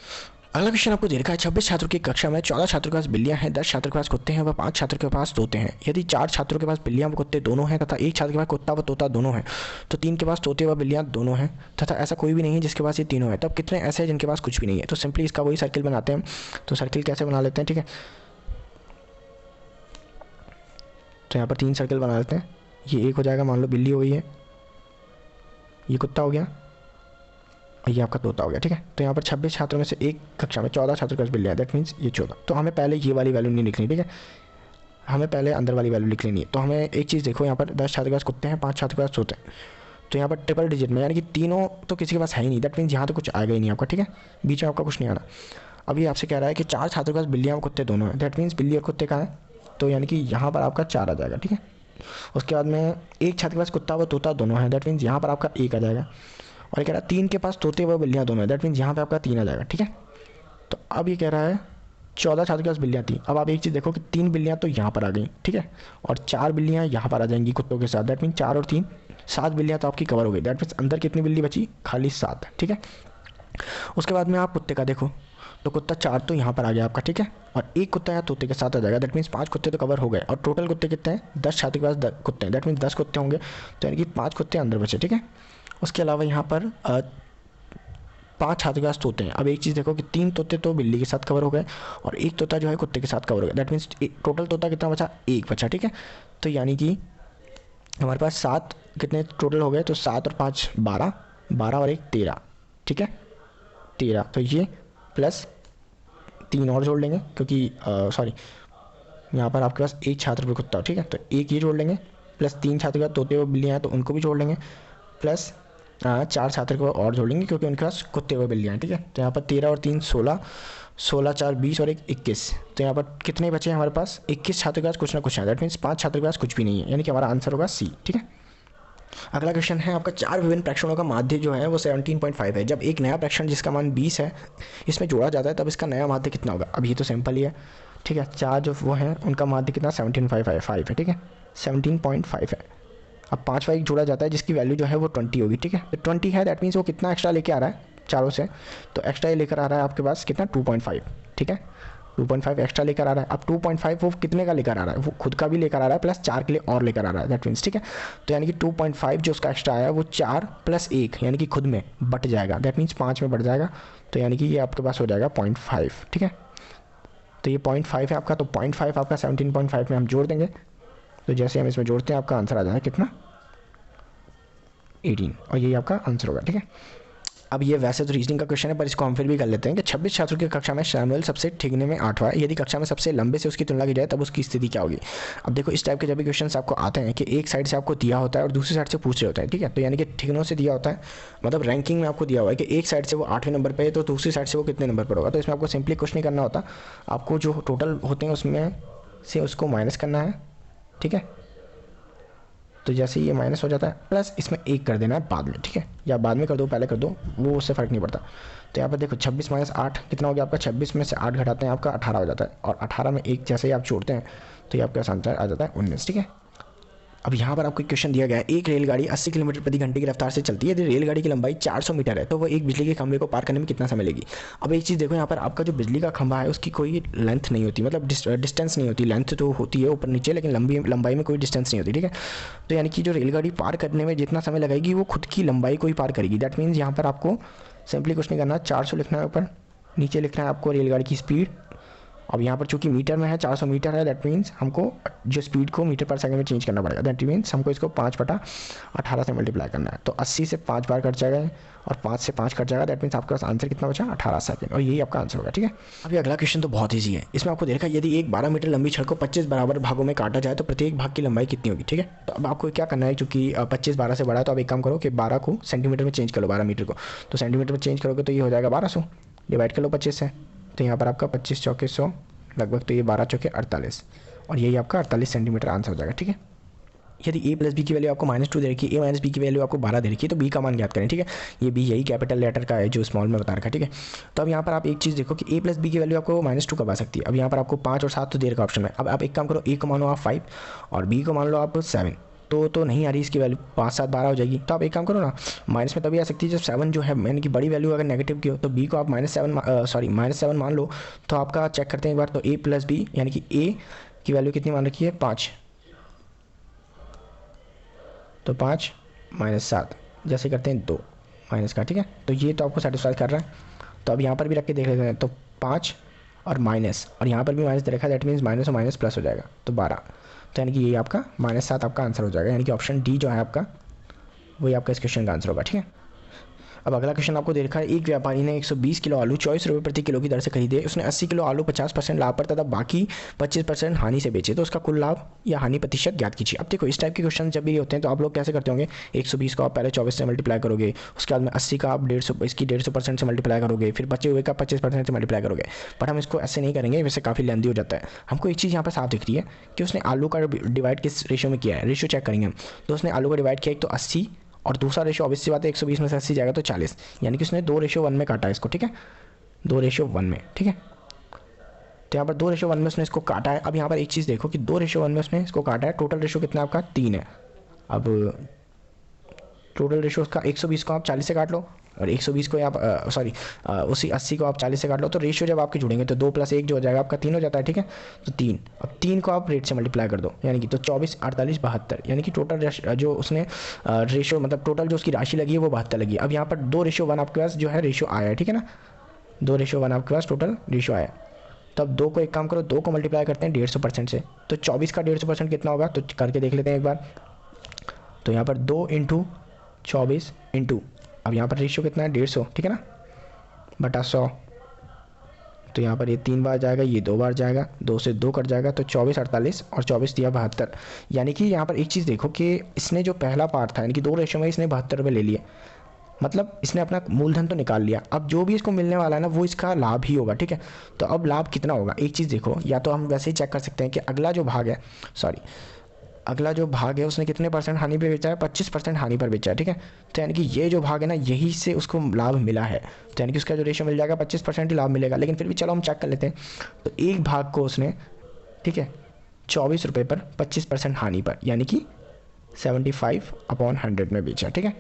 अगला क्वेश्चन आपको दे रखा है, 26 छात्रों की कक्षा में 14 छात्रों के पास बिल्लियां हैं, 10 छात्रों के पास कुत्ते हैं व 5 छात्रों के पास तोते हैं। यदि 4 छात्रों के पास बिल्लियां व कुत्ते दोनों हैं तथा 1 छात्र के पास कुत्ता व तोता दोनों हैं, तो 3 के पास तोते व बिल्लियां दोनों हैं तथा ऐसा कोई भी नहीं है जिसके पास ये तीनों है, तब कितने ऐसे हैं जिनके पास कुछ भी नहीं है। तो सिंपली इसका वही सर्किल बनाते हैं, तो सर्किल कैसे बना लेते हैं, ठीक है। तो यहाँ पर 3 सर्किल बना लेते हैं, ये एक हो जाएगा, मान लो बिल्ली हो गई है, ये कुत्ता हो गया, ये आपका तोता हो गया, ठीक है। तो यहाँ पर 26 छात्रों में से एक कक्षा में 14 छात्रों के पास बिल्लियां, दैट मीन्स ये 14। तो हमें पहले ये वाली वैल्यू नहीं लिखनी, ठीक है, हमें पहले अंदर वाली वैल्यू लिख लेनी है। तो हमें एक चीज़ देखो, यहाँ पर 10 छात्रों के पास कुत्ते हैं, 5 छात्रों के पास तोते हैं, तो यहाँ पर ट्रिपल डिजिट में, यानी कि तीनों तो किसी के पास है ही नहीं, दैट मीन्स यहाँ तो कुछ आएगा ही नहीं आपका, ठीक है, बीच में आपका कुछ नहीं आना। अब ये आपसे कह रहा है कि 4 छात्रों के पास बिल्लियाँ और कुत्ते दोनों हैं, दैट मीन्स बिल्ली और कुत्ते कहाँ हैं, तो यानी कि यहाँ पर आपका 4 आ जाएगा, ठीक है। उसके बाद में एक छात्र के पास कुत्ता व तोता दोनों हैं, दैट मीन्स यहाँ पर आपका 1 आ जाएगा। और ये कह रहा है 3 के पास तोते व बिल्लियाँ दोनों हैं, दैट मीन्स यहाँ पे आपका 3 आ जाएगा, ठीक है। तो अब ये कह रहा है 14 छात्रों के पास बिल्लियाँ थी। अब आप एक चीज़ देखो कि 3 बिल्लियाँ तो यहाँ पर आ गई, ठीक है, और 4 बिल्लियाँ यहाँ पर आ जाएंगी कुत्तों के साथ, दैट मीन्स 4 और 3 7 बिल्लियाँ तो आपकी कवर हो गई, दैट मीन्स अंदर कितनी बिल्ली बची, खाली 7, ठीक है। उसके बाद में आप कुत्ते का देखो, तो कुत्ता 4 तो यहाँ पर आ गया आपका, ठीक है, और एक कुत्ता यहाँ तोते के साथ आ जाएगा, दैट मीन्स 5 कुत्ते तो कवर हो गए, और टोटल कुत्ते कितने हैं, 10 छात्र के पास कुत्ते हैं, दैट मीन्स 10 कुत्ते होंगे, तो यानी कि 5 कुत्ते अंदर बचे, ठीक है। उसके अलावा यहाँ पर 5 छात्र के पास तोते हैं। अब एक चीज़ देखो कि 3 तोते तो बिल्ली के साथ कवर हो गए और एक तोता जो है कुत्ते के साथ कवर हो गया, दैट मीन्स टोटल तोता कितना बचा, 1 बचा, ठीक है। तो यानी कि हमारे पास 7 कितने टोटल हो गए, तो 7 और 5 12, 12 और 1 13, ठीक है, 13। तो ये प्लस 3 और जोड़ लेंगे, क्योंकि सॉरी यहाँ पर आपके पास 1 छात्र पर कुत्ता, ठीक है, तो 1 ये जोड़ लेंगे, प्लस 3 छात्र के पास तोते व बिल्लियाँ हैं तो उनको भी जोड़ लेंगे, प्लस हाँ, 4 छात्र को और जोड़ेंगे क्योंकि उनके पास कुत्ते हुए बिल्लियाँ हैं, ठीक है। तो यहाँ पर 13 और 3 16, 16 4 20 और 1 21। तो यहाँ पर कितने बचे हैं हमारे पास? 21 छात्रों के पास कुछ ना कुछ है, दैट मीन्स 5 छात्रों के पास कुछ भी नहीं है, यानी कि हमारा आंसर होगा सी, ठीक है। अगला क्वेश्चन है आपका, 4 विभिन्न प्रेक्षणों का माध्य जो है वो 17.5 है। जब एक नया प्रेक्षण जिसका मान 20 है इसमें जोड़ा जाता है तब इसका नया माध्य कितना होगा? अब ये तो सिंपल ही है, ठीक है। 4 जो वो हैं उनका माध्य कितना 17.5 है, ठीक है, 17.5 है। अब 5 एक जोड़ा जाता है जिसकी वैल्यू जो है वो 20 होगी, ठीक है। तो 20 है, दैट मीन्स वो कितना एक्स्ट्रा लेके आ रहा है चारों से? तो एक्स्ट्रा ये लेकर आ रहा है आपके पास कितना 2.5, ठीक है। 2.5 एक्स्ट्रा लेकर आ रहा है। अब 2.5 वो कितने का लेकर आ रहा है? वो खुद का भी लेकर आ रहा है प्लस 4 के लिए और लेकर आ रहा है, दैट मीन्स, ठीक है। तो यानी कि 2.5 जो उसका एक्स्ट्रा आया वो 4 + 1 यानी कि खुद में बट जाएगा, दैट मीन्स 5 में बढ़ जाएगा। तो यानी कि ये आपके पास हो जाएगा 0.5, ठीक है। तो ये 0.5 है आपका, तो 0.5 आपका 17.5 में हम जोड़ देंगे। तो जैसे हम इसमें जोड़ते हैं आपका आंसर आ जाएगा कितना 18, और यही आपका आंसर होगा, ठीक है। अब ये वैसे तो रीजनिंग का क्वेश्चन है पर इसको हम फिर भी कर लेते हैं कि 26 छात्रों की कक्षा में शैमुअल सबसे ठिकने में 8वां है। यदि कक्षा में सबसे लंबे से उसकी तुलना की जाए तब उसकी स्थिति क्या होगी? अब देखो, इस टाइप के जब भी क्वेश्चन आपको आते हैं कि एक साइड से आपको दिया होता है और दूसरी साइड से पूछ रहे होते हैं, ठीक है। तो यानी कि ठिकनों से दिया होता है, मतलब रैंकिंग में आपको दिया हुआ है कि एक साइड से वो 8वें नंबर पर है तो दूसरी साइड से वो कितने नंबर पर होगा। तो इसमें आपको सिंपली कुछ नहीं करना होता, आपको जो टोटल होते हैं उसमें से उसको माइनस करना है, ठीक है। तो जैसे ये माइनस हो जाता है प्लस इसमें 1 कर देना है बाद में, ठीक है। या बाद में कर दो, पहले कर दो, वो उससे फ़र्क नहीं पड़ता। तो यहाँ पर देखो 26 - 8 कितना हो गया आपका? 26 में से 8 घटाते हैं आपका 18 हो जाता है, और 18 में 1 जैसे ही आप जोड़ते हैं तो ये आपका आंसर आ जाता है 19, ठीक है। अब यहाँ पर आपको एक क्वेश्चन दिया गया है, एक रेलगाड़ी 80 किलोमीटर प्रति घंटे की रफ्तार से चलती है। यदि रेलगाड़ी की लंबाई 400 मीटर है तो वो एक बिजली के खंभे को पार करने में कितना समय लेगी? अब एक चीज़ देखो, यहाँ पर आपका जो बिजली का खंभा है उसकी कोई लेंथ नहीं होती, मतलब डिस्टेंस नहीं होती। लेंथ तो होती है ऊपर नीचे, लेकिन लंबाई में कोई डिस्टेंस नहीं होती, ठीक है। तो यानी कि जो रेलगाड़ी पार करने में जितना समय लगाएगी वो खुद की लंबाई को ही पार करेगी। दैट मीन्स यहाँ पर आपको सिंपली कुछ नहीं करना, 400 लिखना है ऊपर, नीचे लिखना है आपको रेलगाड़ी की स्पीड। अब यहाँ पर चूंकि मीटर में है, 400 मीटर है, दैट मीन्स हमको जो स्पीड को मीटर पर सेकंड में चेंज करना पड़ेगा। दैट मीन्स हमको इसको 5/18 से मल्टीप्लाई करना है। तो 80 से 5 बार कट जाएगा और 5 से 5 कट जाएगा, दैट मीन्स आपके पास आंसर कितना बचा 18 सेकंड, और यही आपका आंसर होगा, ठीक है। अभी अगला क्वेश्चन तो बहुत ईजी है। इसमें आपको देखा, यदि एक 12 मीटर लंबी छड़ को 25 बराबर भागों में काटा जाए तो प्रत्येक भाग की लंबाई कितनी होगी, ठीक है। तो अब आपको क्या करना है, चूंकि 25 12 से बड़ा है तो आप एक काम करो कि 12 को सेंटीमीटर में चेंज कर लो, 12 मीटर को तो सेंटीमीटर में चेंज करोगे तो ये हो जाएगा 1200, डिवाइड कर लो 25 से। तो यहाँ पर आपका 25 चौके 100 लगभग, तो ये 12 चौके 48, और यही आपका 48 सेंटीमीटर आंसर हो जाएगा, ठीक है। यदि a + b की वैल्यू आपको -2 दे रखी है, a - b की वैल्यू आपको 12 दे रखी है, तो b का मान ज्ञात करें, ठीक है। ये b यही कैपिटल लेटर का है जो स्मॉल में बता रखा है, ठीक है। तो अब यहाँ पर आप एक चीज़ देखो कि a + b की वैल्यू आपको -2 कब आ सकती है। अब यहाँ पर आपको 5 और 7 तो दे रखा ऑप्शन में। अब आप एक काम करो, a को मानो आप 5 और b को मान लो आप 7, तो नहीं आ रही इसकी वैल्यू, 5 7 12 हो जाएगी। तो आप एक काम करो ना, माइनस में तभी आ सकती है जब 7 जो है यानी कि बड़ी वैल्यू अगर नेगेटिव की हो, तो b को आप -7 मान लो। तो आपका चेक करते हैं एक बार, तो a + b यानी कि a की वैल्यू कितनी मान रखी है 5, तो 5 - 7 जैसे करते हैं 2 माइनस का, ठीक है। तो ये तो आपको सेटिस्फाई कर रहा है। तो अब यहाँ पर भी रख के देख लेते हैं, तो 5 और माइनस, और यहाँ पर भी माइनस दे रखा है, दैट मीन्स माइनस और माइनस प्लस हो जाएगा तो 12। तो यानी कि ये आपका -7 आपका आंसर हो जाएगा, यानी कि ऑप्शन डी जो है आपका वही आपका इस क्वेश्चन का आंसर होगा, ठीक है। अब अगला क्वेश्चन आपको दे रखा है, एक व्यापारी ने 120 किलो आलू 24 रुपये प्रति किलो की दर से खरीदे। उसने 80 किलो आलू 50% लाभ पर तथा बाकी 25% हानि से बेचे, तो उसका कुल लाभ या हानि प्रतिशत ज्ञात कीजिए। अब देखो, इस टाइप के क्वेश्चन जब भी होते हैं तो आप लोग कैसे करते होंगे, 120 को आप पहले 24 से मल्टीप्लाई करोगे, उसके बाद में 80 का आप 150 इसकी 150% से मल्टीप्लाई करोगे, फिर बचे हुए का 25% से मल्टीप्लाई करोगे। बट हम इसको ऐसे नहीं करेंगे, वैसे काफ़ी लेंदी हो जाता है। हमको एक चीज़ यहाँ पर साफ दिख रही है कि उसने आलू का डिवाइड किस रेशियो में किया है, रेशियो चेक करेंगे हम। तो उसने आलू का डिवाइड किया एक तो 80, और दूसरा रेशो ऑब्वियस सी बात है 120 में से 80 जाएगा तो 40, यानी कि उसने 2:1 में काटा है इसको, ठीक है, 2:1 में, ठीक है। तो यहाँ पर 2:1 में उसने इसको काटा है। अब यहाँ पर एक चीज़ देखो कि 2:1 में उसने इसको काटा है, टोटल रेशो कितना आपका 3 है। अब टोटल रेशो उसका 120 को आप 40 से काट लो, और 120 को आप उसी 80 को आप 40 से काट लो, तो रेशियो जब आपके जुड़ेंगे तो 2 + 1 जो हो जाएगा आपका 3 हो जाता है, ठीक है। तो 3, अब 3 को आप रेट से मल्टीप्लाई कर दो, यानी कि तो 24 48 72, यानी कि टोटल जो उसने रेशियो मतलब टोटल जो उसकी राशि लगी है वो 72 लगी। अब यहाँ पर 2:1 आपके पास जो है रेशियो आया है, ठीक है ना, 2:1 आपके पास टोटल रेशियो आया। तो अब 2 को एक काम करो, 2 को मल्टीप्लाई करते हैं 150% से, तो 24 का 150% कितना होगा, तो करके देख लेते हैं एक बार। तो यहाँ पर 2 × 24 × अब यहाँ पर रेशियो कितना है 150, ठीक है ना, बटा 100। तो यहाँ पर ये 3 बार जाएगा, ये 2 बार जाएगा, 2 से 2 कट जाएगा, तो 24 48 और 24 दिया 72। यानी कि यहाँ पर एक चीज़ देखो कि इसने जो पहला पार्ट था यानी कि 2 रेशियो में इसने 72 रुपये ले लिए, मतलब इसने अपना मूलधन तो निकाल लिया, अब जो भी इसको मिलने वाला है ना वो इसका लाभ ही होगा, ठीक है। तो अब लाभ कितना होगा, एक चीज़ देखो, या तो हम वैसे ही चेक कर सकते हैं कि अगला जो भाग है, सॉरी, अगला जो भाग है उसने कितने परसेंट हानि पे बेचा है, 25% हानि पर बेचा है, ठीक है। तो यानी कि ये जो भाग है ना यही से उसको लाभ मिला है, तो यानी कि उसका जो रेशियो मिल जाएगा 25% ही लाभ मिलेगा। लेकिन फिर भी चलो हम चेक कर लेते हैं। तो एक भाग को उसने, ठीक है, 24 रुपये पर 25% हानि पर, यानी कि 75/100 में बेचा, ठीक है।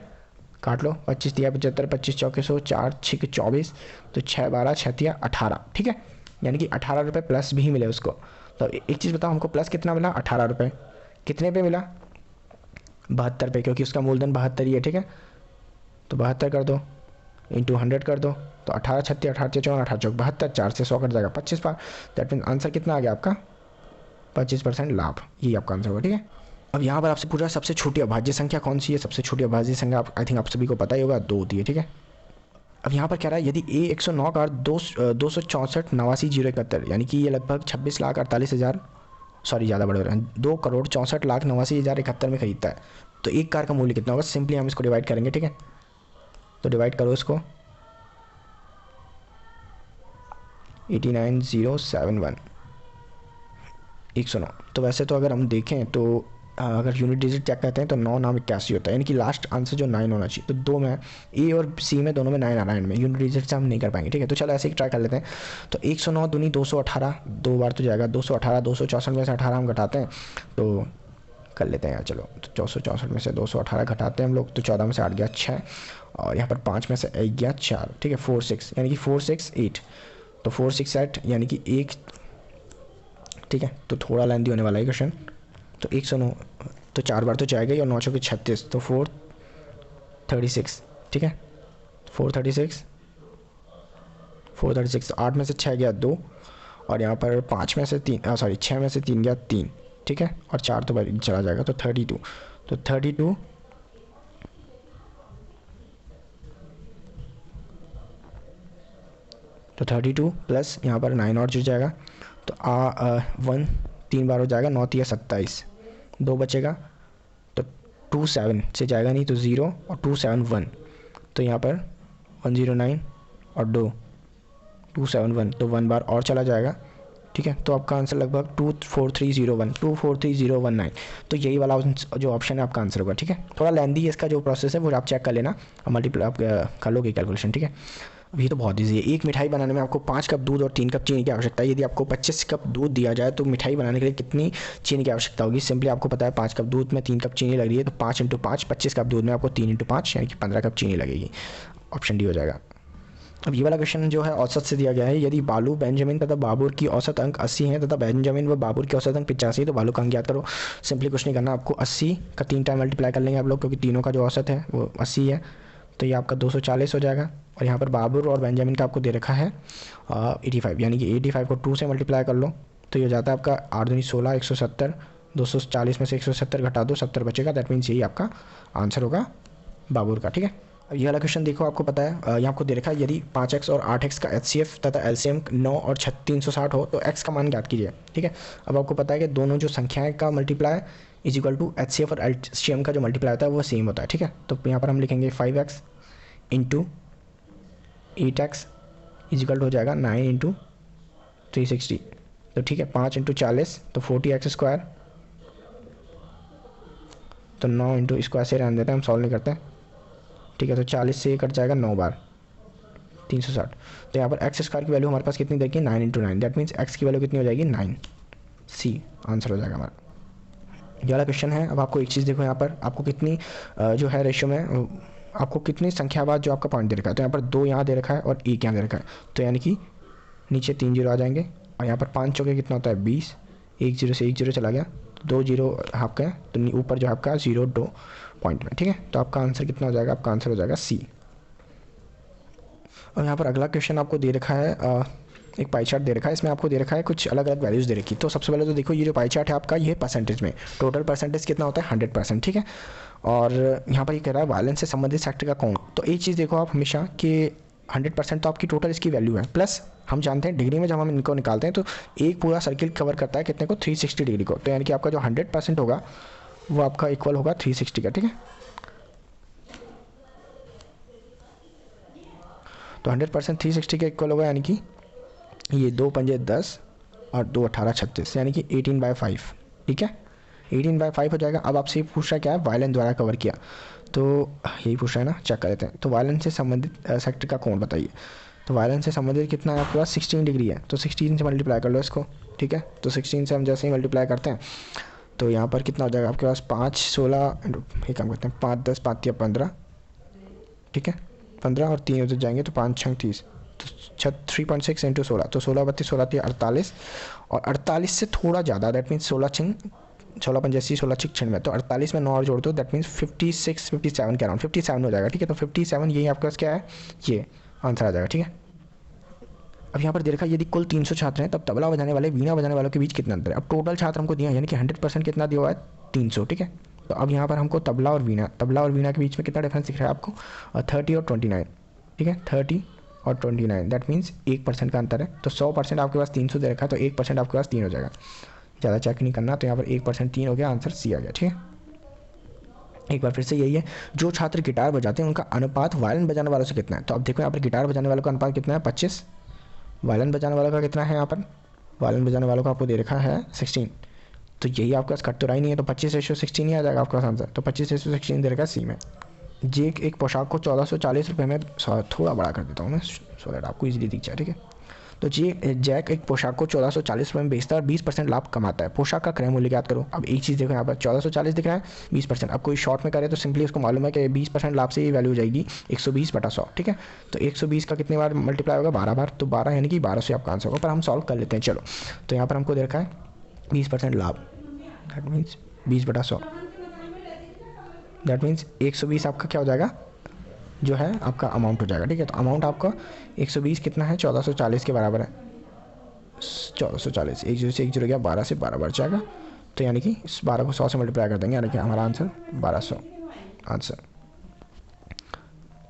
काट लो, 25 दिया 75, 25 चौके 100, 4 6 24, तो 6 12 6 तिया 18, ठीक है। यानी कि 18 रुपये प्लस भी मिले उसको। तो एक चीज़ बताओ, हमको प्लस कितना मिला, 18 रुपये। कितने पे मिला, 72 पे, क्योंकि उसका मूलधन 72 ही है, ठीक है। तो 72 कर दो, इंटू 100 कर दो, तो 18 36 18 54 18 चौक 72, 4 से 100 कट जाएगा 25 बार। दैट मीन आंसर कितना आ गया आपका, 25% लाभ, यही आपका आंसर होगा, ठीक है। अब यहाँ पर आपसे पूछा सबसे छोटी अभाज्य संख्या कौन सी है। सबसे छोटी अभाज्य संख्या आप, आई थिंक आप सभी को पता ही होगा, 2 होती है, ठीक है। अब यहाँ पर कह रहा है यदि ए 109 का 264 89 071, यानी कि ये लगभग 26,48,000, सॉरी ज़्यादा बड़े हो रहे हैं, 2,64,89,071 में खरीदता है, तो एक कार का मूल्य कितना होगा। सिंपली हम इसको डिवाइड करेंगे, ठीक है। तो डिवाइड करो इसको, 89,071, 109। तो वैसे तो अगर हम देखें तो अगर यूनिट डिजिट चेक करते हैं तो 9 नाम 81 होता है, यानी कि लास्ट आंसर जो 9 होना चाहिए। तो दो में ए और सी में दोनों में 9 आ रहा है, एंड में यूनिट डिजिट से हम नहीं कर पाएंगे, ठीक है। तो चलो ऐसे ही ट्राई कर लेते हैं। तो 109 दूनी 218, 2 बार तो जाएगा 218, 264 में से 18 हम घटाते हैं, तो कर लेते हैं यार, चलो। तो 464 में से 218 घटाते हैं हम लोग, तो 14 में से 8 गया 6, और यहाँ पर 5 में से 1 गया 4, ठीक है। 4 6, यानी कि 4 6 8, तो 4 6 8, यानी कि 1, ठीक है। तो थोड़ा लेंदी होने वाला है क्वेश्चन। तो 109 तो 4 बार तो जाएगा ही, और 9 चौके 36, तो 436, ठीक है। 436, 436, 8 में से 6 गया 2, और यहाँ पर 5 में से 3, सॉरी 6 में से 3 गया 3, ठीक है। और 4 तो चला जाएगा, तो 32, तो 32, तो 32 प्लस यहाँ पर 9 और जुड़ जाएगा, तो 1 3 बार हो जाएगा, 9 3 27, 2 बचेगा, तो 27 से जाएगा नहीं, तो 0 और 271, तो यहाँ पर 109 और 2 271, तो 1 बार और चला जाएगा, ठीक है। तो आपका आंसर लगभग 24301, 243,019, तो यही वाला जो ऑप्शन है आपका आंसर होगा, ठीक है। थोड़ा लेंदी है इसका जो प्रोसेस है, वो आप चेक कर लेना, मल्टीप्लाई आप कर लोगे कैलकुलेशन, ठीक है। अब ये तो बहुत ईजी है। एक मिठाई बनाने में आपको 5 कप दूध और 3 कप चीनी की आवश्यकता है। यदि आपको 25 कप दूध दिया जाए तो मिठाई बनाने के लिए कितनी चीनी की आवश्यकता होगी। सिंपली आपको पता है 5 कप दूध में 3 कप चीनी लग रही है, तो 5 × 5, 25 कप दूध में आपको 3 × 5, यानी कि 15 कप चीनी लगेगी। ऑप्शन डी हो जाएगा। अब ये वाला क्वेश्चन जो है औसत से दिया गया है। यदि बालू, बेंजामिन तथा बाबुर की औसत अंक 80 हैं तथा बेंजामिन व बाबुर की औसत अंक 85, तो बालू का अंक ज्ञात करो। सिंपली कुछ नहीं करना, आपको 80 का 3 टाइम मल्टीप्लाई कर लेंगे आप लोग, क्योंकि तीनों का जो औसत है वो 80 है, तो ये आपका 240 हो जाएगा। और यहाँ पर बाबुर और बेंजामिन का आपको दे रखा है 85, यानी कि 85 को 2 से मल्टीप्लाई कर लो, तो ये हो जाता है आपका 8 दूनी 16, 170, 240 में से 170 घटा दो, 70 बचेगा। दैट मीन्स यही आपका आंसर होगा बाबुर का, ठीक है। अब ये वाला क्वेश्चन देखो, आपको पता है यहाँ आपको दे रखा है यदि 5x और 8x का HCF तथा LCM 9 और 360 हो तो x का मान ज्ञात कीजिए, ठीक है। अब आपको पता है कि दोनों जो संख्याएं का multiply is equal to HCF और LCM का जो मल्टीप्लाई होता है वो सेम होता है, ठीक है। तो यहाँ पर हम लिखेंगे 5x into 8x is equal to हो जाएगा 9 इंटू 360, तो ठीक है। 5 × 40 तो 40x², तो 9 इंटू इसको ऐसे रहने देते हैं, हम सॉल्व नहीं करते, ठीक है। तो 40 से कट जाएगा 9 बार, 360, तो यहाँ पर x² की वैल्यू हमारे पास कितनी देगी, 9 × 9, दैट मीन्स x की वैल्यू कितनी हो जाएगी, 9। सी आंसर हो जाएगा हमारा। ये वाला क्वेश्चन है। अब आपको एक चीज़ देखो, यहाँ पर आपको कितनी जो है रेशियो में आपको कितनी संख्यावार जो आपका पॉइंट दे रखा है, तो यहाँ पर 2 यहाँ दे रखा है और 1 यहाँ दे रखा है, तो यानी कि नीचे 3 जीरो आ जाएंगे, और यहाँ पर 5 चौके कितना होता है 20, 1 0 से 1 0 चला गया, तो 2 0 आपका है, तो ऊपर जो आपका 0 2 पॉइंट में, ठीक है। तो आपका आंसर कितना हो जाएगा, आपका आंसर हो जाएगा सी। और यहाँ पर अगला क्वेश्चन आपको दे रखा है, एक पाई चार्ट दे रखा है, इसमें आपको दे रखा है कुछ अलग अलग वैल्यूज़ दे रखी। तो सबसे पहले तो देखो, ये जो पाई चार्ट है आपका, ये परसेंटेज में, टोटल परसेंटेज कितना होता है 100%, ठीक है। और यहाँ पर ये कह रहा है वायलेंस से संबंधित सेक्टर का कौन। तो एक चीज़ देखो आप हमेशा कि 100% तो आपकी टोटल इसकी वैल्यू है, प्लस हम जानते हैं डिग्री में जब हम इनको निकालते हैं तो एक पूरा सर्किल कवर करता है कितने को, 360 डिग्री को, तो यानी कि आपका जो 100% होगा वो आपका इक्वल होगा 360 का, ठीक है। तो 100% 360 के इक्वल होगा, यानी कि ये 2 पंजे 10 और 2 18 36, यानी कि 18/5। ठीक है, 18/5 हो जाएगा। अब आपसे पूछ रहा है क्या है, वायलिन द्वारा कवर किया, तो यही पूछ रहा है ना, चेक कर लेते हैं। तो वायलिन से संबंधित सेक्टर का कोण बताइए। तो वायलिन से संबंधित कितना है आपके पास, 16 डिग्री है, तो 16 से मल्टीप्लाई कर लो इसको। ठीक है, तो 16 से हम जैसे ही मल्टीप्लाई करते हैं तो यहाँ पर कितना हो जाएगा आपके पास, 5 16, एक काम करते हैं 5 10 5 या 15। ठीक है, 15 और 3 उधर जाएंगे तो 5 6 30, तो 3.6 इंटू 16, तो 16 32 16 3 48, और 48 से थोड़ा ज़्यादा, दैट मीन्स 16 पंचासी 16 6 96, तो 48 में 9 और जोड़ दो, दैट मीन्स 56 57 के अराउंड 57 हो जाएगा। ठीक है, तो 57 यही आपके पास क्या है, ये आंसर आ जाएगा। ठीक है, अब यहाँ पर दे रखा है यदि कुल 300 छात्र हैं तब तबला बजाने वाले वीणा बजाने वालों के बीच कितना अंतर है। अब टोटल छात्र हमको दिया है, यानी कि 100% कितना दिया हुआ है, 300। ठीक है, तो अब यहाँ पर हमको तबला और वीणा के बीच में कितना डिफरेंस दिख रहा है आपको, 30 और 29। ठीक है, 30 और 29, दैट मीन्स 1% का अंतर है। तो 100% आपके पास 300 दे रखा है, तो 1% आपके पास 3 हो जाएगा, ज़्यादा चेक नहीं करना। तो यहाँ पर 1% 3 हो गया, आंसर सी आ गया। ठीक है, एक बार फिर से यही है, जो छात्र गिटार बजाते हैं उनका अनुपात वायलिन बजाने वालों से कितना है। तो अब देखो यहाँ पर गिटार बजाने वालों का अनुपात कितना है, 25। वायलिन बजाने वालों का कितना है, यहाँ पर वायलिन बजाने वालों का आपको दे रखा है 16। तो यही आपके पास कट तो रहा ही नहीं है, तो 25:16 ही आ जाएगा आपका आंसर। तो 25:16 दे रखा सी में। जे एक पोशाक को 1440 रुपये में, थोड़ा बड़ा कर देता हूँ मैं सो दैट आपको इजीली दिख जाए। ठीक है, तो जैक एक पोशाक को 1440 रुपये में बेचता है और 20% लाभ कमाता है। पोशाक का क्रय मूल्य ज्ञात करो। अब एक चीज़ देखो, यहाँ पर 1440 दिख रहा है, 20%। अब कोई शॉर्ट में करे तो सिंपली उसको मालूम है कि 20% लाभ से ये वैल्यू हो जाएगी 120/100। ठीक है, तो 120 का कितने बार मल्टीप्लाई होगा, 12 बार, तो 12 यानी कि 1200 आपका आंसर होगा। पर हम सॉल्व कर लेते हैं, चलो। तो यहाँ पर हमको दे रखा है 20% लाभ, दैट मीन्स 20/100, दैट मीन्स 120 आपका क्या हो जाएगा, जो है आपका अमाउंट हो जाएगा। ठीक है, तो अमाउंट आपका 120 कितना है, 1440 के बराबर है। 1440, 1 0 से 1 0 गया, 12 से 12 बढ़ जाएगा, तो यानी कि इस 12 को 100 से मल्टीप्लाई कर देंगे, यानी कि हमारा आंसर 1200 आंसर।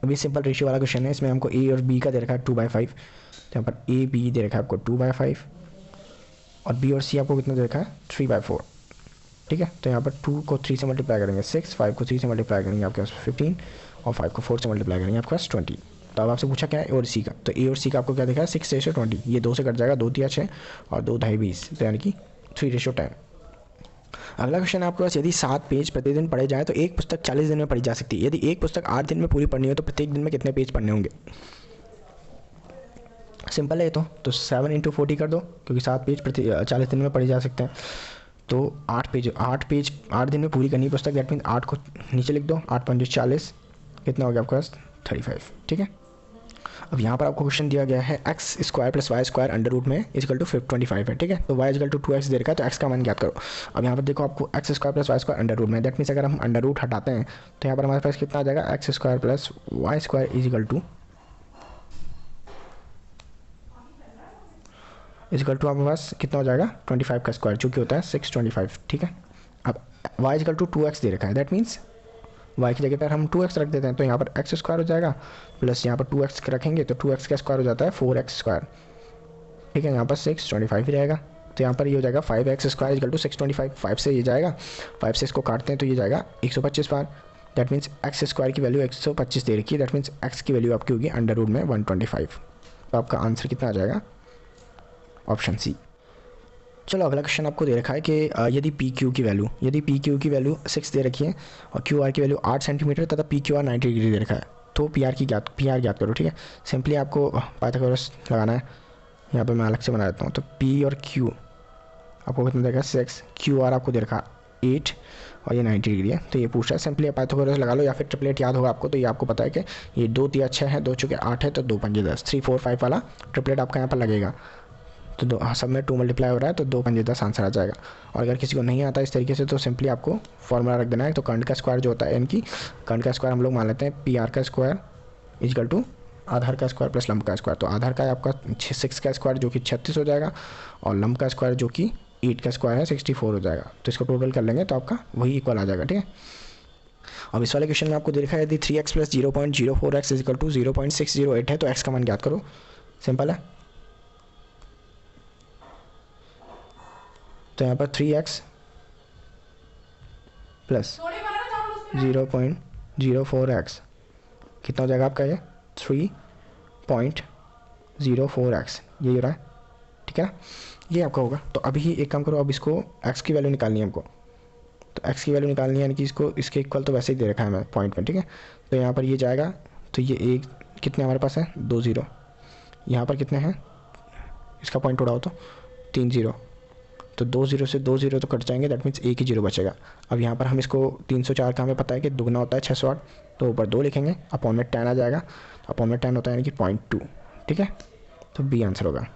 अभी सिंपल रेशियो वाला क्वेश्चन है, इसमें हमको ए और बी का दे रखा है 2/5, तो यहाँ पर ए बी दे रखा है आपको 2/5, और बी और सी आपको कितना दे रखा है, 3/4। ठीक है, तो यहाँ पर 2 को 3 से मल्टीप्लाई करेंगे 6, 5 को 3 से मल्टीप्लाई करेंगे आपके पास 15, और 5 को 4 से मल्टीप्लाई करेंगे आपके पास 20। तो अब आपसे पूछा क्या है, ए और सी का, तो ए और सी का आपको क्या देखा है, 6:20, ये 2 से कट जाएगा, 2 3 6 और 2 ढाई 20, तो यानी कि 3:10। अगला क्वेश्चन है आपके पास, यदि 7 पेज प्रतिदिन पढ़े जाए तो एक पुस्तक 40 दिन में पढ़ी जा सकती है। यदि एक पुस्तक 8 दिन में पूरी पढ़नी हो तो प्रत्येक दिन में कितने पेज पढ़ने होंगे। सिंपल है तो 7 × 40 कर दो, क्योंकि 7 पेज 40 दिन में पढ़े जा सकते हैं। तो 8 पेज 8 दिन में पूरी करनी पुस्तक, दैट मीन 8 को नीचे लिख दो, 8 5 40, कितना हो गया आपके पास 35। ठीक है, अब यहाँ पर आपको क्वेश्चन दिया गया है x² + y² अंडर रूट में = 25 है। ठीक है, तो y = 2x दे रखा है, तो x का मान ज्ञात करो। अब यहाँ पर देखो आपको x² + y² अंडर रूट में, दैट मीन्स अगर हम अंडर रूट हटाते हैं तो यहाँ पर हमारे पास कितना आ जाएगा, x² + y² = आपके पास कितना हो जाएगा, 25 का स्क्वायर, जो कि होता है 625। ठीक है, अब y = 2x दे रखा है, दैट मीन्स y की जगह पर हम 2x रख देते हैं, तो यहाँ पर x² हो जाएगा, प्लस यहाँ पर 2x रखेंगे तो 2x का स्क्वायर हो जाता है 4x²। ठीक है, यहाँ पर 625 ही रहेगा, तो यहाँ पर ये हो जाएगा 5x² = 625। 5 से ये जाएगा, 5 से इसको काटते हैं तो ये जाएगा 125 बार, दैट मीन्स x² की वैल्यू 125 दे रखी है, दैट मीन्स x की वैल्यू आपकी होगी अंडर रूट में 125। तो आपका आंसर कितना आ जाएगा, ऑप्शन सी। चलो अगला क्वेश्चन आपको दे रखा है कि यदि पी क्यू की वैल्यू 6 दे रखी है और क्यू आर की वैल्यू 8 सेंटीमीटर तथा पी क्यू आर 90 डिग्री दे रखा है, तो पी आर ज्ञात करो। ठीक है, सिंपली आपको पाइथागोरस लगाना है, यहाँ पे मैं अलग से बना देता हूँ। तो पी और क्यू आपको कितना देगा, 6, क्यू आर आपको दे रखा 8 और ये 90 डिग्री है, तो ये पूछ रहा है। सिंपली पाइथागोरस लगा लो, या फिर ट्रिपलेट याद होगा आपको, तो ये आपको पता है कि ये 2 3 6 है, 2 चुके 8 है, तो 2 5 10, 3 4 5 वाला ट्रिपलेट आपका यहाँ पर लगेगा। तो सब में 2 मल्टीप्लाई हो रहा है, तो 2 5 10 आंसर आ जाएगा। और अगर किसी को नहीं आता इस तरीके से, तो सिंपली आपको फॉर्मूला रख देना है। तो करंट का स्क्वायर जो होता है, इनकी करंट का स्क्वायर हम लोग मान लेते हैं पी आर का स्क्वायर = आधार का स्क्वायर प्लस लंब का स्क्वायर। तो आधार का आपका 6 का स्क्वायर जो कि 36 हो जाएगा, और लंब का स्क्वायर जो कि 8 का स्क्वायर है 64 हो जाएगा। तो इसको टोटल कर लेंगे तो आपका वही इक्वल आ जाएगा। ठीक है, अब इस वाले क्वेश्चन में आपको देखा है यदि 3x + 0.04x = 0.608 है, तो x का मान ज्ञात करो। सिंपल है, तो यहाँ पर 3x + 0.04x कितना हो जाएगा आपका, ये 3 0.04x, यही हो रहा है, ठीक है ना, ये आपका होगा। तो अभी एक काम करो, अब इसको x की वैल्यू निकालनी है हमको, तो x की वैल्यू निकालनी है, यानी कि इसको इसके इक्वल तो वैसे ही दे रखा है मैं पॉइंट में, ठीक है। तो यहाँ पर ये जाएगा, तो ये एक कितने हमारे पास है 2 0, यहाँ पर कितने हैं, इसका पॉइंट उड़ाओ तो 3 0, तो 2 0 से 2 0 तो कट जाएंगे, दैट मीन्स एक ही 0 बचेगा। अब यहाँ पर हम इसको 304 का हमें पता है कि दुगना होता है 608, तो ऊपर 2 लिखेंगे, अपॉन में 10 आ जाएगा, अपॉन में 10 होता है यानी कि 0.2, ठीक है, तो बी आंसर होगा।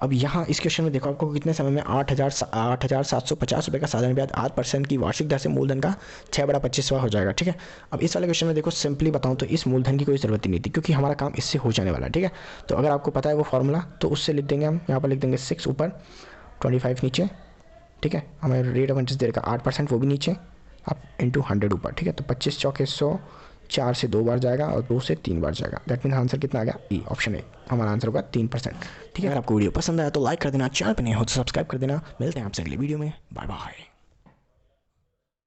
अब यहाँ इस क्वेश्चन में देखो आपको कितने समय में 8,750 रुपये का साधारण ब्याज 8% की वार्षिक दर से मूलधन का 6/25वां हो जाएगा, ठीक है। अब इस वाले क्वेश्चन में देखो सिंपली बताऊँ तो इस मूलधन की कोई ज़रूरत ही नहीं थी, क्योंकि हमारा काम इससे हो जाने वाला है, ठीक है। तो अगर आपको पता है वो फॉर्मूला तो उससे लिख देंगे हम, यहाँ पर लिख देंगे 6 ऊपर 25 नीचे, ठीक है। हमें रेट ऑफ इंटरेस्ट दे रखा 8%, वो भी नीचे, अब इंटू 100 ऊपर, ठीक है। तो 25 चौके 100, 4 से 2 बार जाएगा और 2 से 3 बार जाएगा, दैट मीन आंसर कितना आ गया, ई ऑप्शन ए, हमारा आंसर होगा 3%, ठीक है। अगर आपको वीडियो पसंद आया तो लाइक कर देना, चैनल पर नहीं हो तो सब्सक्राइब कर देना। मिलते हैं आपसे अगली वीडियो में, बाय बाय।